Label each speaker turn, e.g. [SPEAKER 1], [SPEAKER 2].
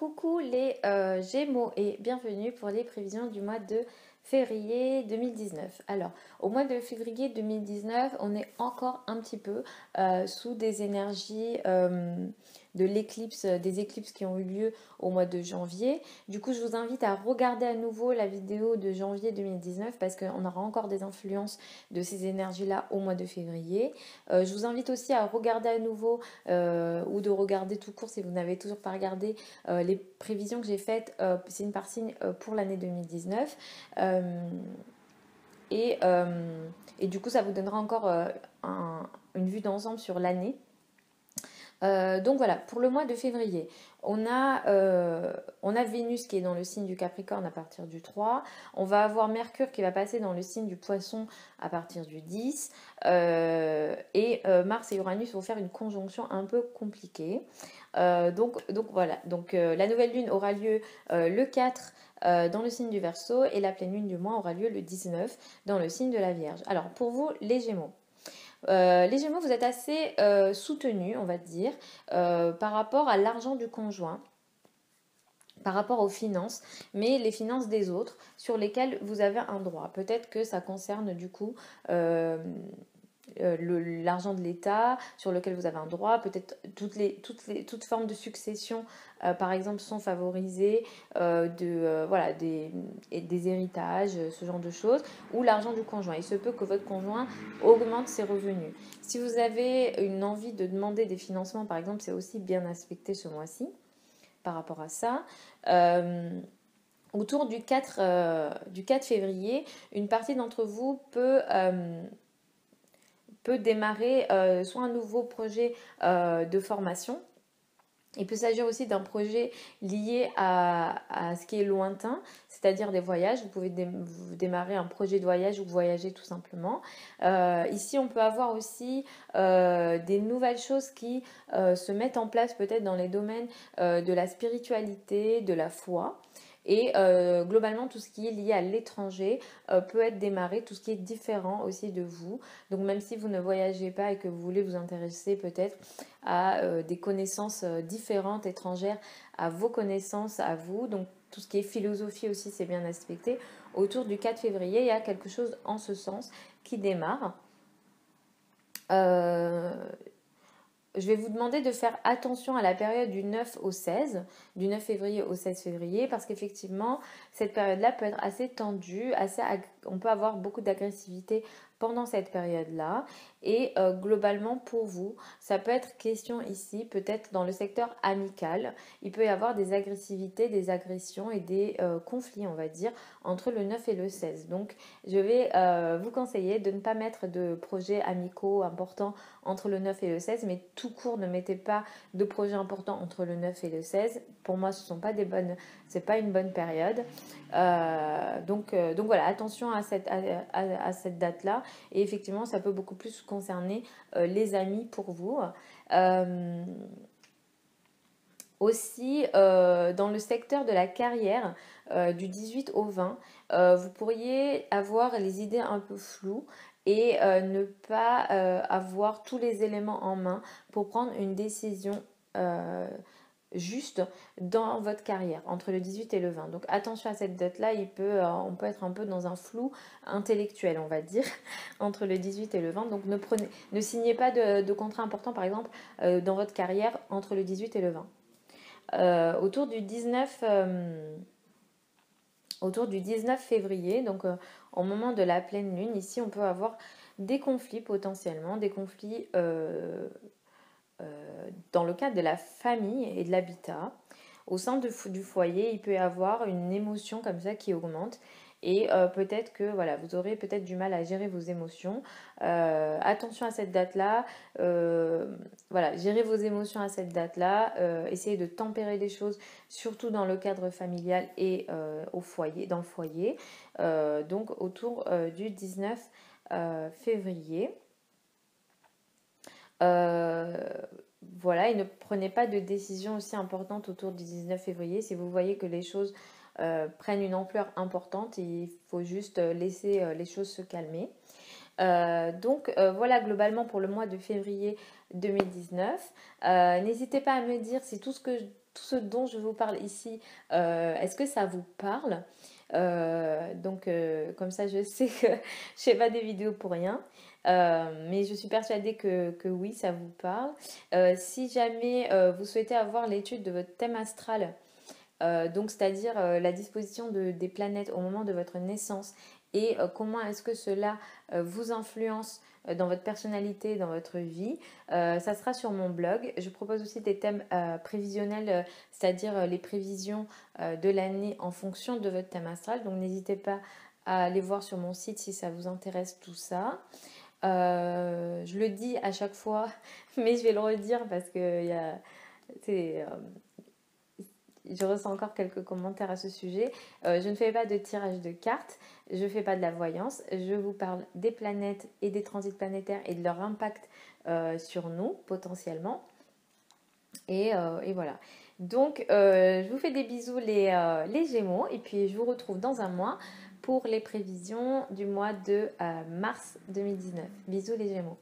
[SPEAKER 1] Coucou les Gémeaux et bienvenue pour les prévisions du mois de février 2019. Alors, au mois de février 2019, on est encore un petit peu sous des énergies de l'éclipse, des éclipses qui ont eu lieu au mois de janvier. Du coup, je vous invite à regarder à nouveau la vidéo de janvier 2019 parce qu'on aura encore des influences de ces énergies-là au mois de février. Je vous invite aussi à regarder à nouveau ou de regarder tout court si vous n'avez toujours pas regardé les prévisions que j'ai faites signe par signe pour l'année 2019. Et, euh, et du coup, ça vous donnera encore une vue d'ensemble sur l'année. Donc voilà, pour le mois de février, on a Vénus qui est dans le signe du Capricorne à partir du 3. On va avoir Mercure qui va passer dans le signe du Poisson à partir du 10. Mars et Uranus vont faire une conjonction un peu compliquée. Donc voilà, la nouvelle lune aura lieu le 4 dans le signe du Verseau et la pleine lune du mois aura lieu le 19 dans le signe de la Vierge. Alors pour vous, les Gémeaux. Les Gémeaux, vous êtes assez soutenus, on va dire, par rapport à l'argent du conjoint, par rapport aux finances, mais les finances des autres sur lesquelles vous avez un droit. Peut-être que ça concerne du coup l'argent de l'État sur lequel vous avez un droit, peut-être toutes formes de succession, par exemple, sont favorisées, voilà, des héritages, ce genre de choses, ou l'argent du conjoint. Il se peut que votre conjoint augmente ses revenus. Si vous avez une envie de demander des financements, par exemple, c'est aussi bien aspecté ce mois-ci par rapport à ça. Autour du 4 février, une partie d'entre vous peut démarrer soit un nouveau projet de formation. Il peut s'agir aussi d'un projet lié à ce qui est lointain, c'est-à-dire des voyages. Vous pouvez démarrer un projet de voyage ou voyager tout simplement. Ici, on peut avoir aussi des nouvelles choses qui se mettent en place peut-être dans les domaines de la spiritualité, de la foi. Et globalement, tout ce qui est lié à l'étranger peut être démarré, tout ce qui est différent aussi de vous. Donc même si vous ne voyagez pas et que vous voulez vous intéresser peut-être à des connaissances différentes, étrangères, à vos connaissances, à vous. Donc tout ce qui est philosophie aussi, c'est bien aspecté. Autour du 4 février, il y a quelque chose en ce sens qui démarre. Je vais vous demander de faire attention à la période du 9 au 16, du 9 février au 16 février, parce qu'effectivement, cette période-là peut être assez tendue, on peut avoir beaucoup d'agressivité pendant cette période-là. Et globalement, pour vous, ça peut être question ici, peut-être dans le secteur amical, il peut y avoir des agressivités, des agressions et des conflits, on va dire, entre le 9 et le 16. Donc, je vais vous conseiller de ne pas mettre de projets amicaux importants entre le 9 et le 16, mais tout court, ne mettez pas de projets importants entre le 9 et le 16. Pour moi, c'est pas une bonne période. Donc voilà, attention à cette date-là. Et effectivement, ça peut beaucoup plus concerner les amis pour vous. Aussi, dans le secteur de la carrière, du 18 au 20, vous pourriez avoir les idées un peu floues et ne pas avoir tous les éléments en main pour prendre une décision juste dans votre carrière entre le 18 et le 20. Donc attention à cette date-là, on peut être un peu dans un flou intellectuel, on va dire, entre le 18 et le 20. Donc ne signez pas de contrat important, par exemple, dans votre carrière entre le 18 et le 20. Autour du 19 février, donc au moment de la pleine lune, ici on peut avoir des conflits potentiellement, des conflits dans le cadre de la famille et de l'habitat. Au sein du foyer, il peut y avoir une émotion comme ça qui augmente. Et peut-être que voilà, vous aurez peut-être du mal à gérer vos émotions. Attention à cette date-là. Voilà, gérez vos émotions à cette date-là. Essayez de tempérer les choses, surtout dans le cadre familial et au foyer, dans le foyer. Donc autour du 19 février. Voilà, et ne prenez pas de décision aussi importante autour du 19 février. Si vous voyez que les choses prennent une ampleur importante, il faut juste laisser les choses se calmer. Voilà globalement pour le mois de février 2019. N'hésitez pas à me dire si tout tout ce dont je vous parle ici, est-ce que ça vous parle? Comme ça, je sais que je fais pas des vidéos pour rien. Mais je suis persuadée que oui, ça vous parle. Si jamais vous souhaitez avoir l'étude de votre thème astral, donc c'est-à-dire la disposition des planètes au moment de votre naissance et comment est-ce que cela vous influence dans votre personnalité, dans votre vie. Ça sera sur mon blog. Je propose aussi des thèmes prévisionnels, c'est-à-dire les prévisions de l'année en fonction de votre thème astral. Donc n'hésitez pas à aller voir sur mon site si ça vous intéresse tout ça. Je le dis à chaque fois, mais je vais le redire parce que c'est, je ressens encore quelques commentaires à ce sujet. Je ne fais pas de tirage de cartes, je ne fais pas de la voyance. Je vous parle des planètes et des transits planétaires et de leur impact sur nous potentiellement. Et voilà. Donc, je vous fais des bisous les Gémeaux et puis je vous retrouve dans un mois pour les prévisions du mois de mars 2019. Bisous les Gémeaux.